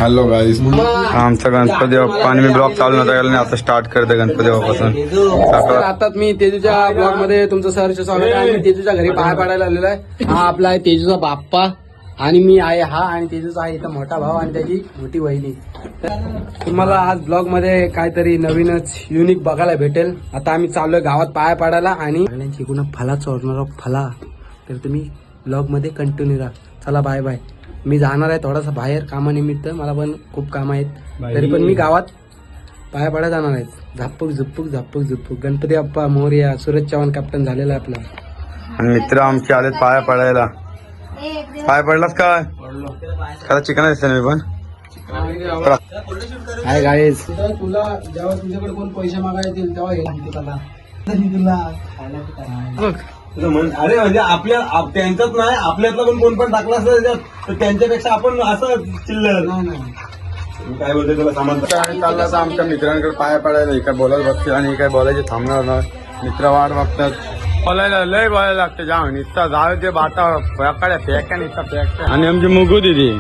Hello गाईस, आमचा गणपती बाप्पा आणि मी blog चालू नव्हता केला आणि आता स्टार्ट करते गणपती बाप्पापासून. आता मी तेजूच्या ब्लॉग मध्ये तुमचं सहर्ष स्वागत आहे. मी तेजूच्या घरी पाय पाडायला आलेलो आहे. हा आपला आहे तेजूचा बाप्पा आणि मी आहे हा, आणि तेजूचा आहे इथं मोठा भाऊ आणि त्याची मोठी वहिनी. तुम्हाला आज ब्लॉग मध्ये काहीतरी नवीनच युनिक बघायला भेटेल. आता आम्ही चाललोय गावात पाय पाडायला आणि इकडून फला चोरणार फला, तर तुम्ही ब्लॉग मध्ये कंटिन्यू राहा. चला बाय बाय. मी जाणार आहे थोडासा बाहेर कामानिमित्त, मला पण खूप काम आहेत. तरी पण मी गावात पाया पाडा जाणार आहे. झापूक झुपूक झापूक झुपूक. गणपती बाप्पा मोरया. सूरज चव्हाण कॅप्टन झालेला आहे आपला. आणि मित्र आमचे आलेत पाया पडायला. पाय पडलास काय? खरं चिकन दिसत मी पण. हाय गाईज, तुला जेव्हा तुझ्याकडे कोण पैसे मागायला येतील तेव्हा हे तुला अरे म्हणजे आपल्या त्यांच्यात नाही, आपल्यातला पण कोण पण टाकला असं त्याच्यात, तर त्यांच्यापेक्षा आपण असं चिल्लर काय बोलते तुला सामान चालला तर आमच्या मित्रांकडे पाया पडायला. काय बोलायला बघते आणि काय बोलायचे थांबणार नाही. मित्र वाट बघतात. बोलायला लय बोलायला लागते. जाऊ निसता जाऊ ते बाटा फळाकडे फेका निसता फेक. आणि आमची मुगू दिदी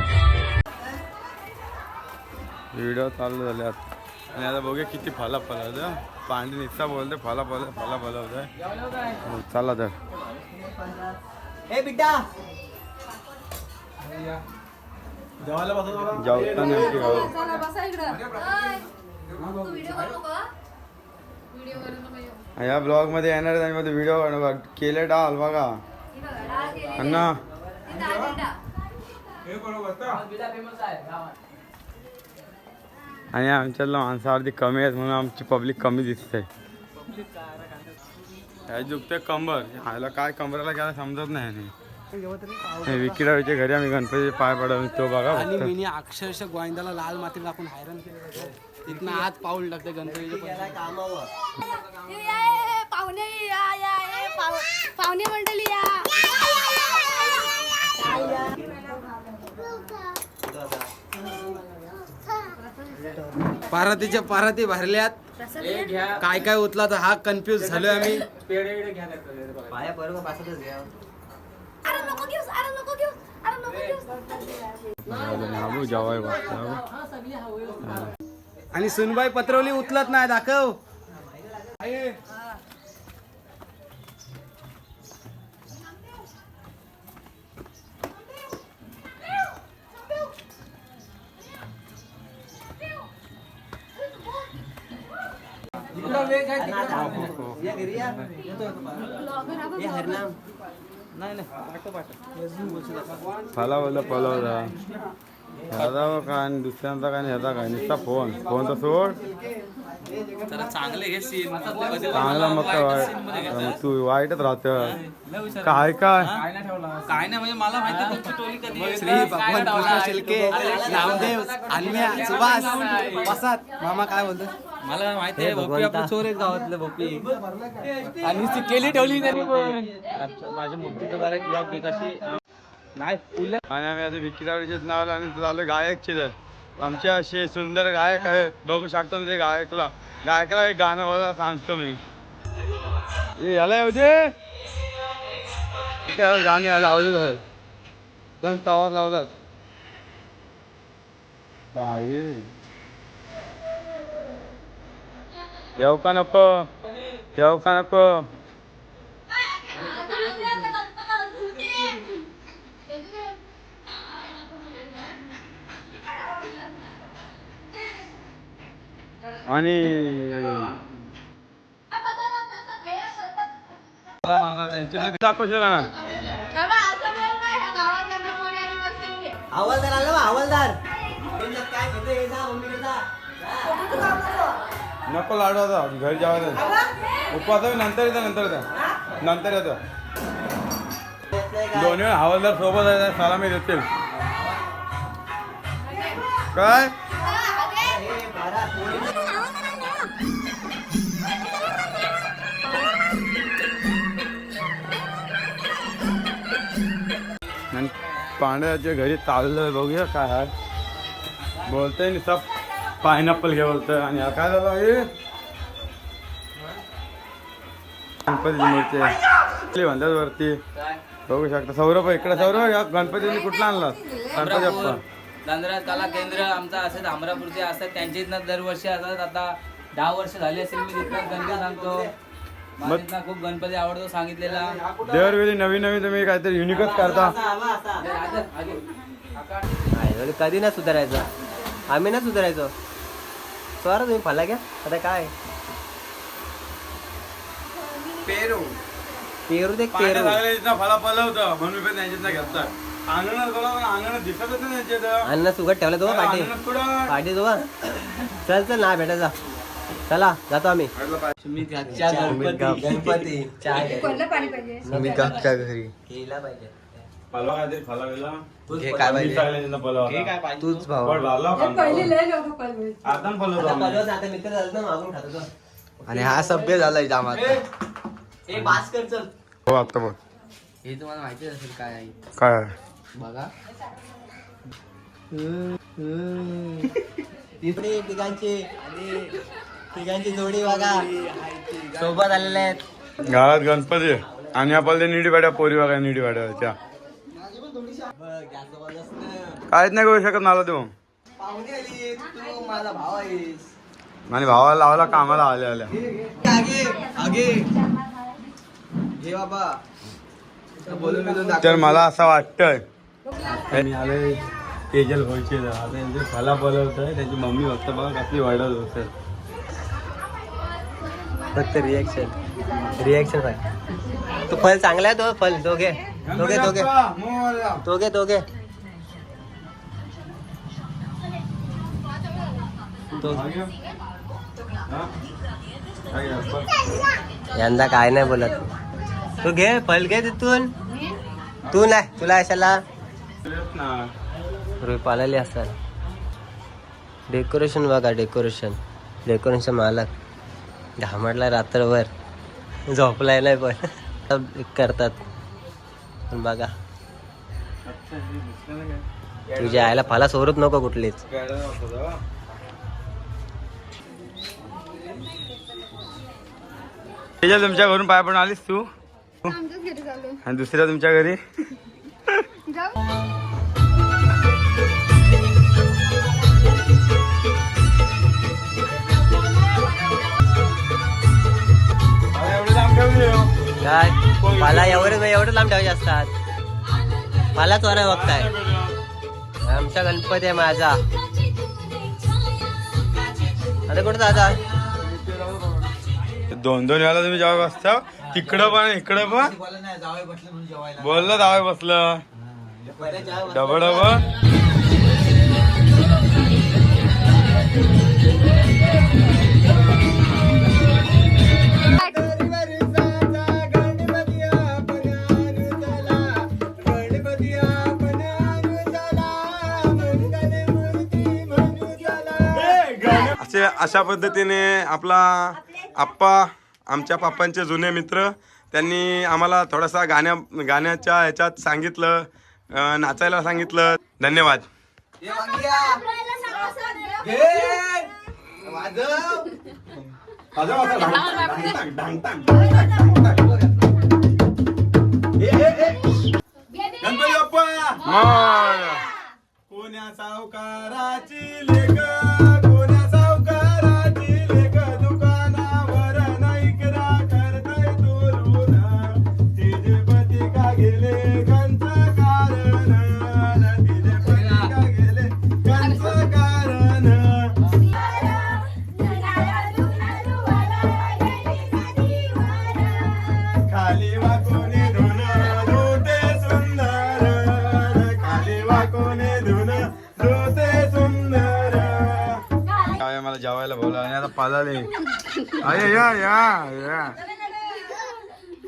व्हिडिओ चालू झाल्यात. आणि आता बघूया किती फला होतं. पांडी निसता बोलते फला होत. चला तर जेवता नक्की या ब्लॉग मध्ये येणार आहे. व्हिडिओ केले डाल बघा अण्णा. आणि आमच्यातलं माणसं अर्धी कमी आहेत म्हणून आमची पब्लिक कमी दिसते. काय दुखते कंबर. ह्याला काय कंबराला काय समजत नाही. विकीरावच्या घरी आम्ही गणपती पाय पडून तो बघा. आणि मी अक्षरशः गोविंदाला लाल माती टाकून हैराण केलं. तिथनं आज पाऊल टाकते गणपतीच्या पाहुणे मंडळी या. पाराती भरल्यात. काय काय उचला तर हा कन्फ्युज झालोय आम्ही. आणि सुनबाई पत्रवली उचलत नाही. दाखव. फला पलवला ह्याचा काय आणि दुसऱ्यांचा काय ह्याचा काय नुसता फोन तर सोड. चांगला मग काय तू वाईटच राहत काय काय नाही म्हणजे मला माहिती श्री भगवान कृष्ण शिल्के, नामदेव, अन्म्या, सुभाष, प्रसाद मामा काय बोलतो. मला माहिती आहे भोपी आपलं चोर आहे गावातलं भोपी. आणि ती केली ठेवली त्यांनी पण. माझ्या मुठीचं जरा ब्लॉग घेत अशी नाही फुलं. आणि आम्ही आता विकीरावडीचेच नाव आणि झालं गायकचे. तर आमचे असे सुंदर गायक आहे. बघू शकतो ते गायकाला एक गाणं बोला सांगतो मी. याला येऊ दे. गाणी लावले तवा लावतात. येऊ का नको. आणि हवालदार आला हवालदार. नको लाडू आता घरी जावं. उपवास नंतर येतो. दोन्ही वेळ हवालदार सोबत आहे. सलामी देतील काय. पांढऱ्याच्या घरी चाललं बघूया काय आहे. बोलतोय नुसतं पायनॅपल घे बोलतोय. आणि काय झालं हे गणपतीची मूर्ती आहे म्हणतात वरती. बघू शकता. सौरभ इकडे. सौरभ या गणपतीने कुठला आणला. गणपती बाप्पा धनराज कला केंद्र आमचा असं अमरापूरचे असतात, त्यांच्या इथनं दरवर्षी असतात. आता 10 वर्ष झाली असेल मी तिथं गणपती सांगतो. मला इथनं खूप गणपती आवडतो सांगितलेला. दरवेळी नवीन नवीन तुम्ही काहीतरी युनिकच करता. कधी ना सुधारायचं, आम्ही ना सुधारायचो. स्वारा तुम्ही फला घ्या आता काय पेरू ते पेरू फला पलवतं म्हणून मी पण त्यांच्यात घेतला. अंगणात बोला अंगणात दिसतच नाही त्यांच्यात. अन्न सुगट ठेवला तो पाठी अंगणात कुठं पाठी तो चल चल ना भेटायचा. चला जातो आम्ही गणपती चाय कोणलं पाणी पाहिजे? घरी गेला पाहिजे. फलवा काहीतरी फला गेला घे काय पाहिजे तूच भाऊ पहिली लय लोकं पाहिजे. आता पलवतो आम्ही. आता मित्र झालं ना मागून खातो तो. आणि हा सभ्य झालाय जामात. ए भास्कर चल. हो आता बघ हे तुम्हाला माहिती असेल काय आहे काय आहे? बघा. तिकडे तिघांची जोडी बघा सोबत आलेले आहेत. गावात गणपती आहे. आणि आपल्याला निडी वाड्या पोरी बघा निडी वाड्या त्या काहीच नाही करू शकत मला तू. माझा भाव आहेस. आणि भावाला लावला कामाला आल्या आल्या. घे बाबा. तर मला असं वाटतंय मी आले तेजल व्हायचे आता त्यांचे फला बोलवतोय त्याची मम्मी फक्त बघा कसली वाढत होत. फक्त रिएक्शन आहे. तो फल चांगला आहे तो फल. दोघे यंदा काय नाही बोलत. तू घे फल घे तिथून. तू नाही तुला अशाला पाळलेली असतात. डेकोरेशन बघा डेकोरेशन मालक घामटला रात्रभर झोपलाय नाही पण करतात. पण बघा तुझ्या आईला फला सोडत नको कुठलीच. तेजल तुमच्या घरून पाय पडून आलीस तू आमच्याच घरी चालू. आणि दुसऱ्या तुमच्या घरी जाऊ. काय मला एवढं लांब ठेवायचे असतात. मला चोरा बघताय. आमचा गणपती आहे माझा. आता कुठं जाता? 2-2 वेळा तुम्ही जेव्हा बसता तिकडं पण इकडं पण बोललं जावं बसलं डबल अशा पद्धतीने आपला आप्पा आमच्या पाप्पांचे जुने मित्र त्यांनी आम्हाला थोडासा गाण्याच्या ह्याच्यात सांगितलं, नाचायला सांगितलं. धन्यवाद. गणपती बाप्पा कोण्या सावकाराची लेक कोण्या सावकाराची लेक दुकानावर नाईकरा करताय तोलून तिचे पती का गेले कंच कारण तिचे पती का गेले कंच कारण खाली वाकोने धुन धुते सुंदर खाली वाकोने धुन धुते सुंदर. काय मला जेवायला बोला आणि आता पालाले अरे या या या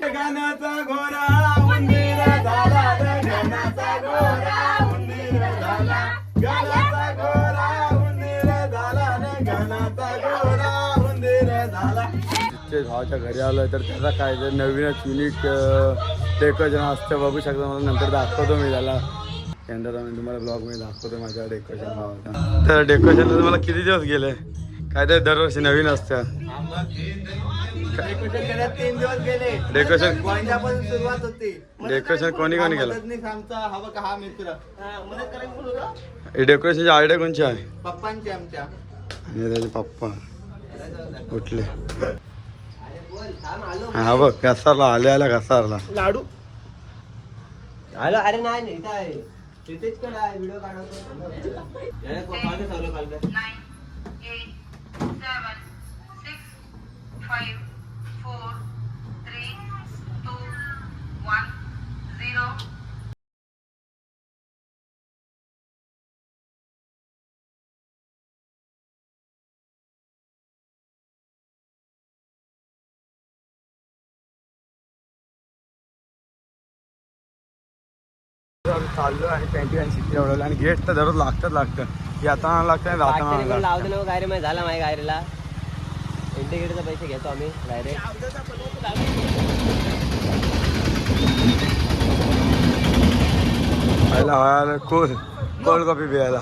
गाण्याचा घोडा उंदीर झाला गाण्याचा घोडा उंदीर झाला गाण्याचा घोडा उंदीर झाला गाण्याचा घोडा उंदीर झाला. भावाच्या घरी आलोय तर त्याचा काय जर नवीनच युनिक डेकोरेशन असतं बघू शकतो. मला नंतर दाखवतो मी त्याला नंतर मी तुम्हाला ब्लॉग मध्ये दाखवतो माझ्या डेकोरेशन भावाचा. तर डेकोरेशनला मला किती दिवस गेले काय ते दरवर्षी नवीन असतं. तीन दिवस गेले. डेकोरेशन गोंड्यापासून सुरुवात होती. डेकोरेशन कोणी केलं. मदतनीस आमचा हा बघा हा मित्र. मदत करायला बोलू का? हे डेकोरेशनची आयडिया कोणची आहे. पप्पांची आमच्या. आणि त्याचे पप्पा कुठले. हा बघ घसारला आल्या घसारला. लाडू. हॅलो अरे नाही इथं आहे तिथेच कडे आहे व्हिडिओ काढतो. 5, 4, 3, 2, 1, 0. चाललो आणि पॅन्टी आणि शिट्टी उडवलं आणि गेट तर दररोज लागतं येताना लागतं आणि जाताना लावते लागतं. नको गायरी मध्ये झाला माझ्या गायरीला इंटिग्रेटरचे पैसे घेतो आम्ही डायरेक्ट. व्हायला कोल्ड कॉफी प्यायला.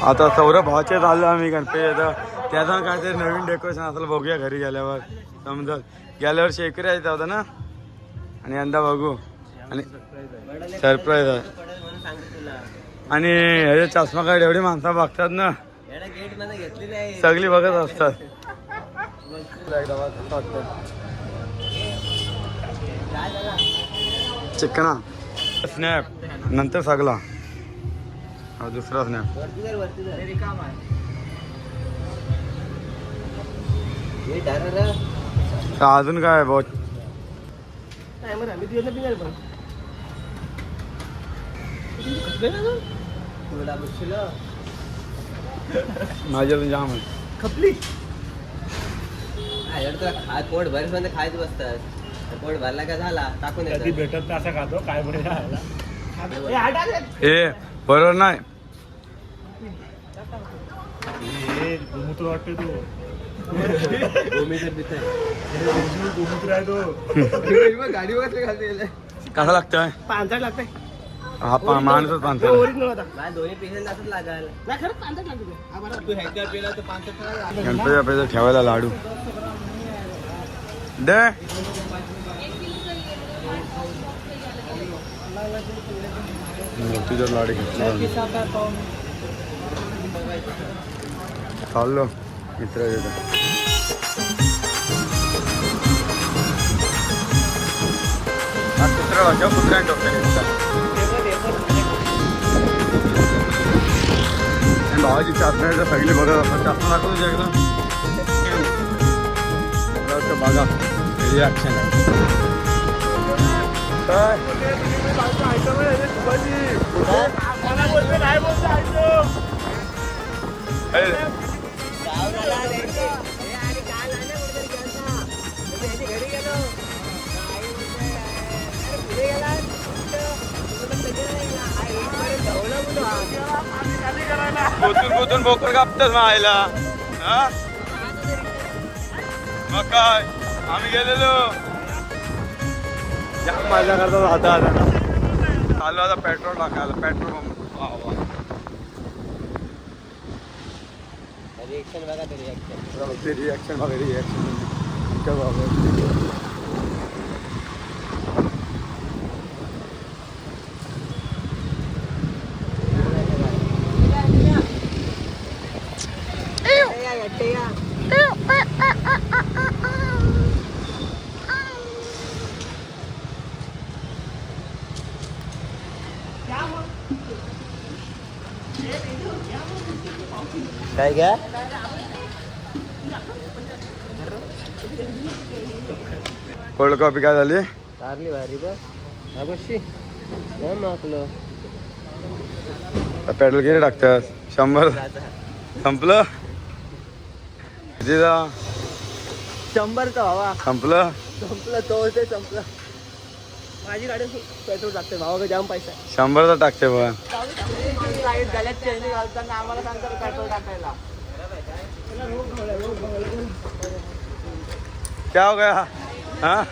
आता सौरभ भावाचे चाललो आम्ही गणपती आता त्याचा काहीतरी नवीन डेकोरेशन असलं बघूया घरी गेल्यावर समजा. गेल्या वर्षी एकरी यायचा होता ना आणि यंदा बघू आणि सरप्राईज आहे. म्हणून सांगतो तुला आणि ह्याचे चष्मा काय एवढी माणसं बघतात ना याला गेट मध्ये घेतली नाही सगळी बघत असतात. चिकना स्नॅप नंतर सगळा हा दुसरा स्नॅप. वरती जर रिकाम आहे हे डर अजून काय बहुत तुला बसशील माझ्या अजून जाम आहे. खपली. खा पोट भरेपर्यंत खायच बसतात. पोट भरला का झाला टाकून येतात. भेटत असं खातो काय हे बरोबर नाही. गोमूत्र वाटतं तू गोमीचं बिथं. गोमूत्र आहे तो. गाडी वगैरे घालते. कसा लागतोय. 500 लागतंय. हा माणूसच पानसा. ओरिजिनल होता. मला दोन्ही पिसेल असंच लागल. नाही खरंच 500 लागते. तू ह्याच्यावर पेला तर 500 गणपती बाप्पाचा ठेवायला लाडू दे. तुझ्या लाडू घेतला चाललो मित्र कुत्रा भावाची चाचण्या सगळी बघत असतात. चाचणा दाखवतो एकदा बघा रिॲक्शन काय गोतून बोकड कापतात मायला. मग काय आम्ही गेलेलो मजा करता राहता चालू आता पेट्रोल टाकायला. पेट्रोल पंप रिएक्शन बघा ते रिएक्शन. रिॲक्शन बघा रिॲक्शन. काय घ्या कोल्ड कॉफी काय झाली. कारली भारी बघ अवश्य माकलं पेट्रोल किती टाकतात. 100 संपलं. कितीचा 100चा भावा. संपलं. तो ते संपलं. माझी गाडी पेट्रोल टाकते भावा का जाम पैसा. 100चा टाकते बघा. लाईट झाल्यात चेंज घालताना आम्हाला सांगतात पेट्रोल टाकायला. क्या हो गया हा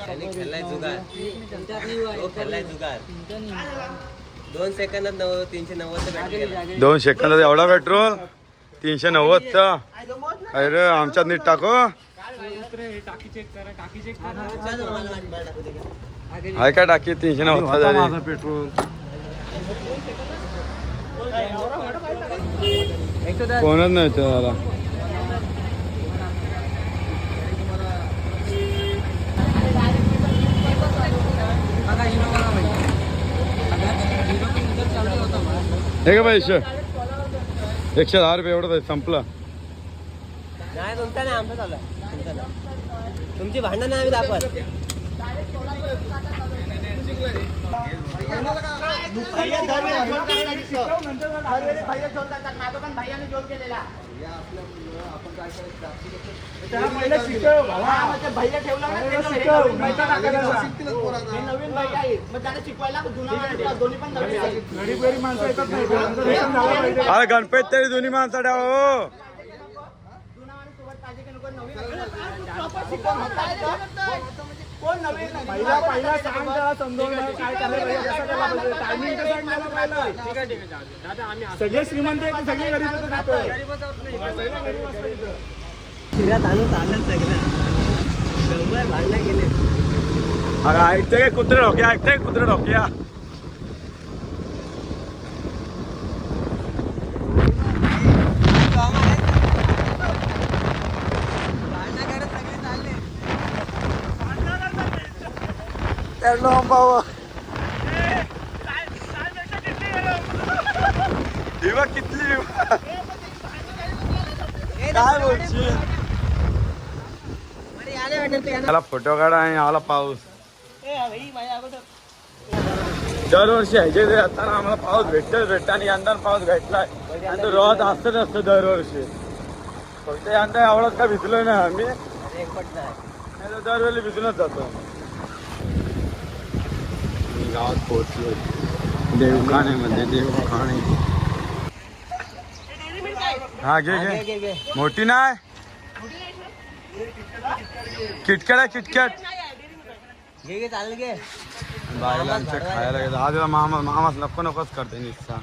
त्यांनी खेळलाय जुगार तो खेळलाय जुगार 2 सेकंदात 390 भेटले 2 सेकंदात एवढा पेट्रोल 390चा. अरे आमच्यात नीट टाको हाय काय टाकी 390 झाली पेट्रोल. कोणच नाही त्याला. हे का पैसे 110 रुपये एवढं संपलं. नाही तुमचा नाही आमचा चालू आहे तुमचा नाही. तुमची भांडण नाही आम्ही दाखवत. अरे गणपती तरी दोन्ही माणसं ठेवा हो. सगळे श्रीमंत सगळे गरीब आणून चालत सगळं भांडणं गेले. अरे ऐकते काय कुत्रे डोक्या ऐकते कुत्रे डोक्या. किती काय बोलशील. त्याला फोटो काढा आणि आला पाऊस. दरवर्षी ह्याचे असताना आम्हाला पाऊस भेटत आणि यंदा पाऊस भेटलाय. आणि तो रोज असतच असतं दरवर्षी. फक्त यंदा एवढाच का भिजलो नाही आम्ही. नाही तर दरवेळी भिजूनच जातो. गावात पोहोचलो देवखाण्यामध्ये. देवखाणे हा घे घे. मोठी नाही किटकॅट आहे किटकॅट. घे घे चालेल घे. बायलांच्या खायला गेलं आज मामाच नको नकोच करते निस्सा.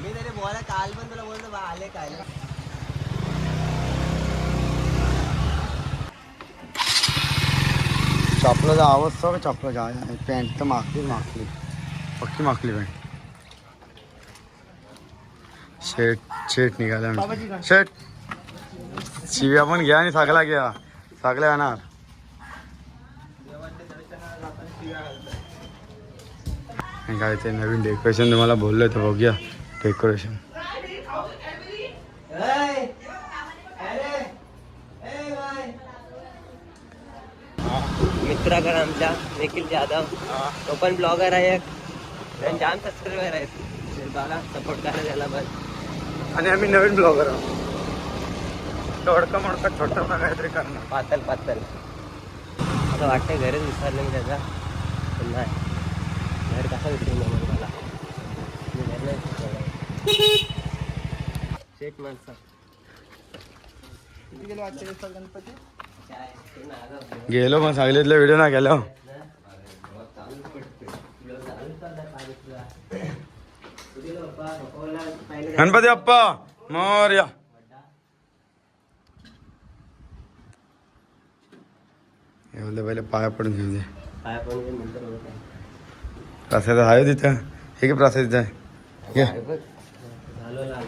मी तरी बोला काल पण तुला बोलतो आले काय. चपलाचा आवाज सगळं चपलाचा आहे. पॅन्ट तर मागली पक्की मागली पॅन्ट. शेट निघाला शेट. शिव्या पण घ्या आणि सगळा घ्या. सगळ्या येणार. काय ते नवीन डेकोरेशन तुम्हाला बोललोय तर बघूया डेकोरेशन. मित्राकडे आमच्या निखिल जाधव तो पण ब्लॉगर आहे. जाम सबस्क्रायबर आहेत. बघा सपोर्ट करा त्याला पण. आणि आम्ही नवीन ब्लॉगर आहोत. थोडका मोडका छोटा काहीतरी करणार. पातल असं वाटतंय घरच विसरलं मी त्याचा. पण नाही घर कसा विसरून मग मला. मी घर नाही विसरलं. शेट माणसा गेलो पण सांगलीतला व्हिडिओ ना गेलो. गणपती बाप्पा मोरया. एवढं पहिले पाया पडून घेऊ दे. पाया पण नंतर प्रसाद आहे तिथं. हे की प्रसाद आहे घे. झालो लाल.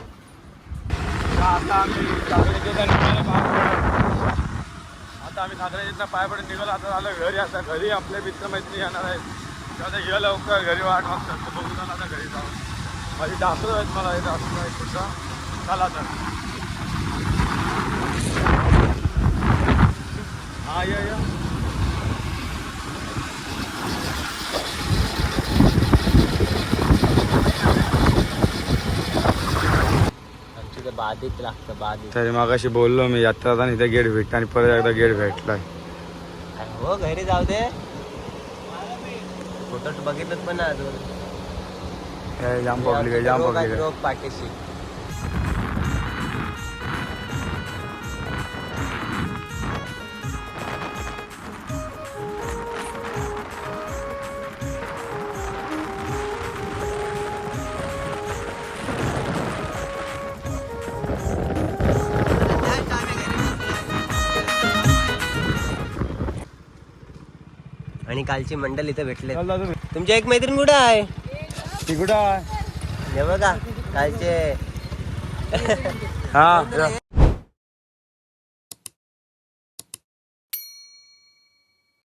आता आम्ही सातारा पाय पडून निघालो. आता झालं घरी. आता घरी आपले मित्रमैत्रिणी येणार आहेत. आता ये लवकर घरी वाट बघतात. बघून आता घरी जाऊन माझी डासू आहेत. मला हे डासू आहे कुठं. चला तर हा ये बाधित लागतं बाधित. तरी मगाशी बोललो मी यात्रा आणि इथे गेट भेटला आणि परत एकदा गेट भेटलाय. हो घरी जाऊ दे. फोटो बघितलं पण ना अजून. जाम पब्लिक आहे. जाम पब्लिक आहे. पाठीशी आणि कालची मंडळ इथे भेटले. चल दादू तुमची एक मैत्रीण कुठं आहे? ती कुठं आहे? हे बघा कालचे हा